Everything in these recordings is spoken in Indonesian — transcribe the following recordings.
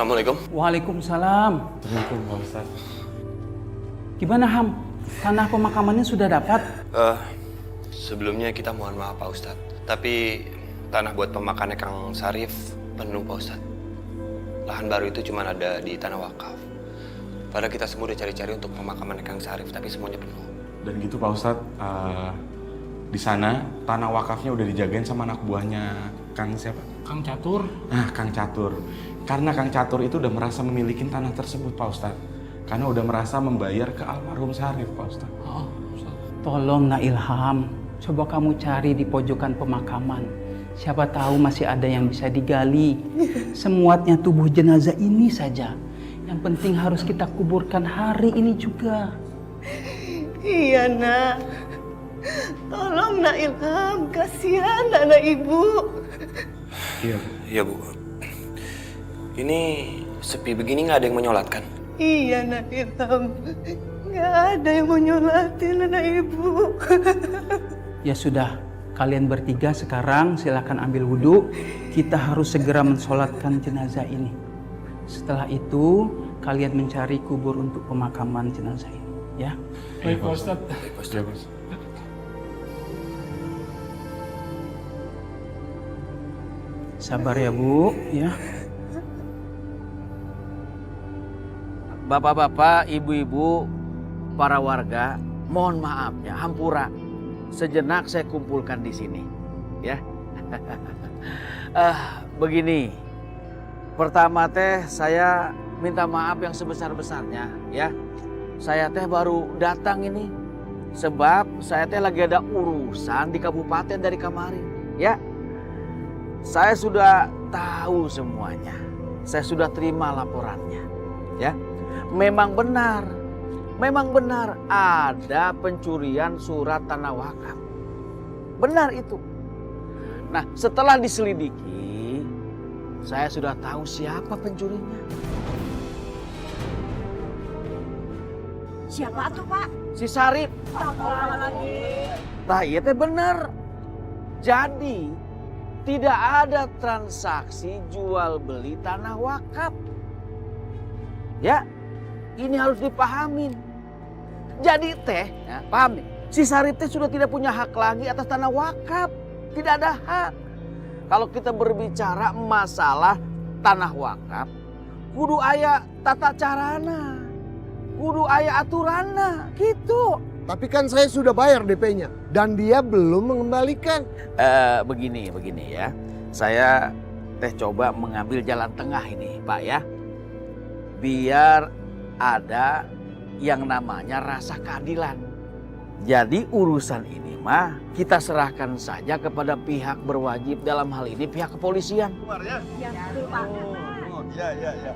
Assalamualaikum. Waalaikumsalam. Assalamualaikum Pak Ustadz. Gimana Ham? Tanah pemakamannya sudah dapat? Sebelumnya kita mohon maaf Pak Ustadz. Tapi tanah buat pemakamannya Kang Sarif penuh Pak Ustadz. Lahan baru itu cuma ada di tanah wakaf. Padahal kita semua udah cari-cari untuk pemakaman Kang Sarif, tapi semuanya penuh. Dan gitu Pak Ustadz, di sana tanah wakafnya udah dijagain sama anak buahnya Kang siapa? Kang Catur. Nah, Kang Catur. Karena Kang Catur itu udah merasa memiliki tanah tersebut Pak Ustadz. Karena udah merasa membayar ke almarhum Sarif Pak Ustadz. Oh, tolong Nak Ilham, coba kamu cari di pojokan pemakaman. Siapa tahu masih ada yang bisa digali. Semuatnya tubuh jenazah ini saja. Yang penting harus kita kuburkan hari ini juga. Iya nak, tolong Nak Ilham, kasihan anak ibu. Iya. Iya Bu. Ini sepi begini nggak ada yang menyolatkan? Iya Nak Ilham, nggak ada yang mau nyolatin anak ibu. Ya sudah, kalian bertiga sekarang silakan ambil wudhu. Kita harus segera mensolatkan jenazah ini. Setelah itu, kalian mencari kubur untuk pemakaman jenazah ini. Ya. Baik Pak Ustadz. Iya Pak Ustadz. Sabar ya Bu, ya. Bapak-bapak, ibu-ibu, para warga, mohon maaf ya, hampura. Sejenak saya kumpulkan di sini, ya. Begini, pertama teh saya minta maaf yang sebesar-besarnya, ya. Saya teh baru datang ini, sebab saya teh lagi ada urusan di kabupaten dari kemarin, ya. Saya sudah tahu semuanya, saya sudah terima laporannya, ya. Memang benar ada pencurian surat tanah wakaf. Benar itu. Nah, setelah diselidiki, saya sudah tahu siapa pencurinya. Siapa tuh Pak? Si Sarip. Nah, iya teh benar. Jadi, tidak ada transaksi jual beli tanah wakaf. Ya, ini harus dipahamin. Jadi teh, ya, paham nih, si Sarip teh sudah tidak punya hak lagi atas tanah wakaf. Tidak ada hak. Kalau kita berbicara masalah tanah wakaf, kudu aya tata carana, kudu aya aturana, gitu. Tapi kan saya sudah bayar DP-nya dan dia belum mengembalikan. Begini ya, saya teh coba mengambil jalan tengah ini, Pak ya. Biar ada yang namanya rasa keadilan. Jadi urusan ini mah kita serahkan saja kepada pihak berwajib, dalam hal ini pihak kepolisian. Ya, betul Pak. Ya.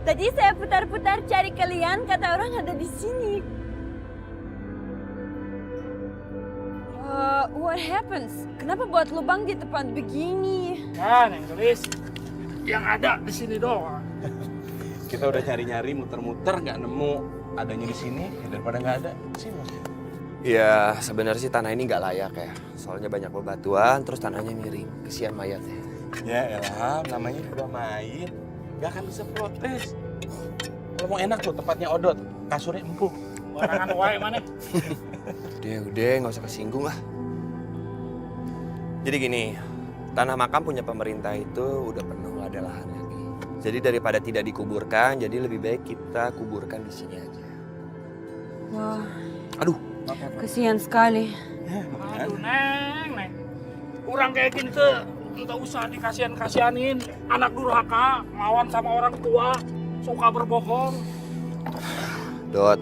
Tadi saya putar-putar cari kalian, kata orang ada di sini. What happens? Kenapa buat lubang di tempat begini? Kan yang tulis yang ada di sini doang. Kita udah nyari-nyari, muter-muter, nggak nemu adanya di sini daripada nggak ada. Sini. Ya sebenarnya sih tanah ini nggak layak ya. Soalnya banyak bebatuan, terus tanahnya miring. Kesian mayatnya. Ya elah, namanya juga main. Gak akan bisa protes. Kalau mau enak tuh tempatnya Odot, kasurnya empuk. Barangan wae mana? Udah, nggak usah kesinggung lah. Jadi gini, tanah makam punya pemerintah itu udah penuh, nggak ada lahan lagi. Jadi daripada tidak dikuburkan, jadi lebih baik kita kuburkan di sini aja. Wah, Aduh, kasihan sekali. Aduh neng. Kurang kayak gini tuh, nggak usah dikasihan-kasihanin. Anak durhaka, lawan sama orang tua, suka berbohong. Dot,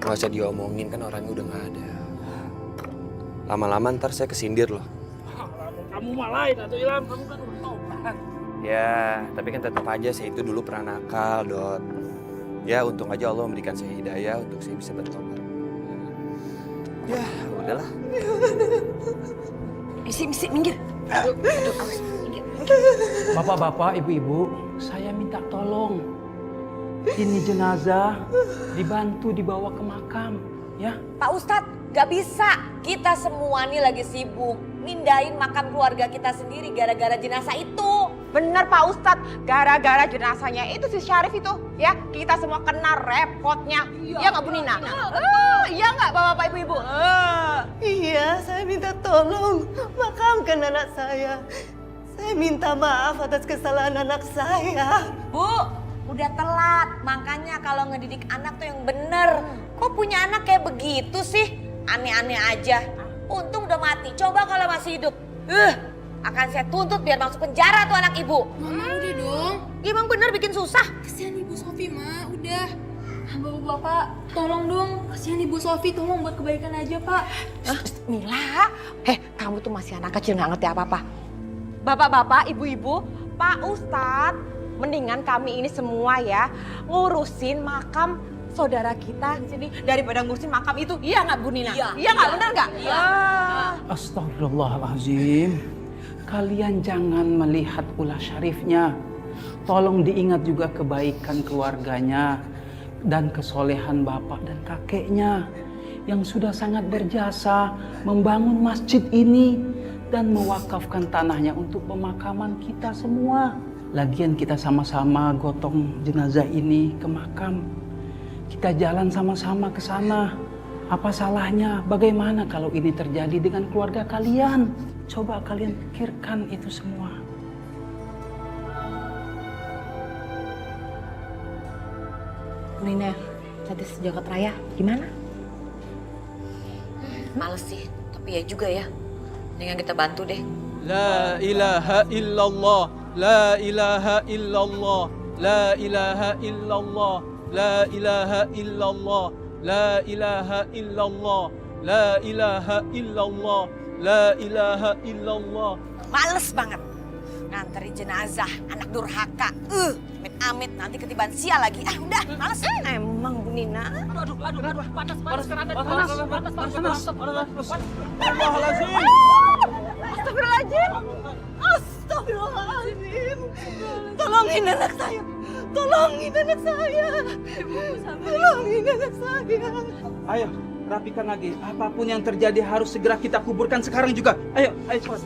nggak usah diomongin kan orangnya udah nggak ada. Lama-lama ntar saya kesindir loh. Kamu mah lain atau Ilham, kamu kan udah tahu kan. Ya, tapi kan tetap aja saya itu dulu pernah nakal, Dot. Ya, untung aja Allah memberikan saya hidayah untuk saya bisa bertobat. Ya, udahlah. Misi, minggir. Bapak-bapak, ibu-ibu, saya minta tolong. Ini jenazah dibantu dibawa ke makam, ya. Pak Ustadz, gak bisa. Kita semua nih lagi sibuk. mindahin makam keluarga kita sendiri gara-gara jenazah itu. Bener Pak Ustadz, gara-gara jenazahnya itu si Syarif itu, ya kita semua kena repotnya. Iya nggak Bu Nina? Iya nggak Bapak Ibu-Ibu? Iya, saya minta tolong makamkan anak saya. Saya minta maaf atas kesalahan anak saya. Bu, udah telat. Makanya kalau ngedidik anak tuh yang bener. Kok punya anak kayak begitu sih? Aneh-aneh aja. Untung udah mati. Coba kalau masih hidup. Akan saya tuntut biar masuk penjara tuh anak ibu. Mama udah dong. Emang bener bikin susah. Kasihan Ibu Sofi, Ma. Udah. Bapak-bapak, tolong dong. Kasihan Ibu Sofi, tolong buat kebaikan aja, Pak. Mila, kamu tuh masih anak kecil nggak ngerti apa-apa. Bapak-bapak, ibu-ibu, Pak Ustadz, mendingan kami ini semua ya ngurusin makam saudara kita di sini daripada ngurusin makam itu. Iya nggak Bu Nina? Iya nggak, benar nggak? Iya. Astagfirullahaladzim. Kalian jangan melihat ulah Syarifnya. Tolong diingat juga kebaikan keluarganya dan kesolehan bapak dan kakeknya yang sudah sangat berjasa membangun masjid ini dan mewakafkan tanahnya untuk pemakaman kita semua. Lagian kita sama-sama gotong jenazah ini ke makam. Kita jalan sama-sama ke sana. Apa salahnya? Bagaimana kalau ini terjadi dengan keluarga kalian? Coba kalian pikirkan itu semua. Nina, tadi sejagat raya gimana? Males sih, tapi ya juga ya. Dengan kita bantu deh. La ilaha illallah, la ilaha illallah, la ilaha illallah, la ilaha illallah, la ilaha illallah, la ilaha illallah, la ilaha illallah. Males banget nganterin jenazah anak durhaka. Amit-amit nanti ketiban sial lagi. Udah, males. Emang Bu Nina? Aduh, panas. Astagfirullahaladzim. Astagfirullahaladzim. Tolongin anak saya. Tolongin anak saya. Tolongin anak saya. Ayo, rapikan lagi. Apapun yang terjadi harus segera kita kuburkan sekarang juga. Ayo cepat.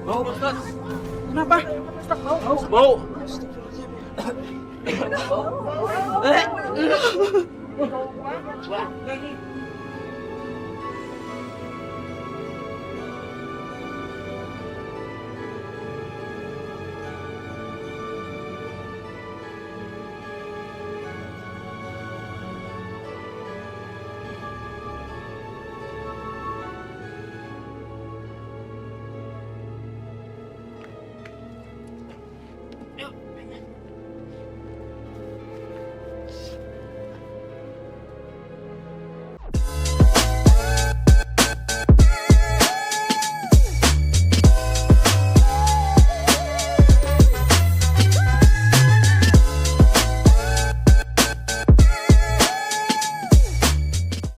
Bau, Ustaz. Kenapa? Ustaz, bau. Bau.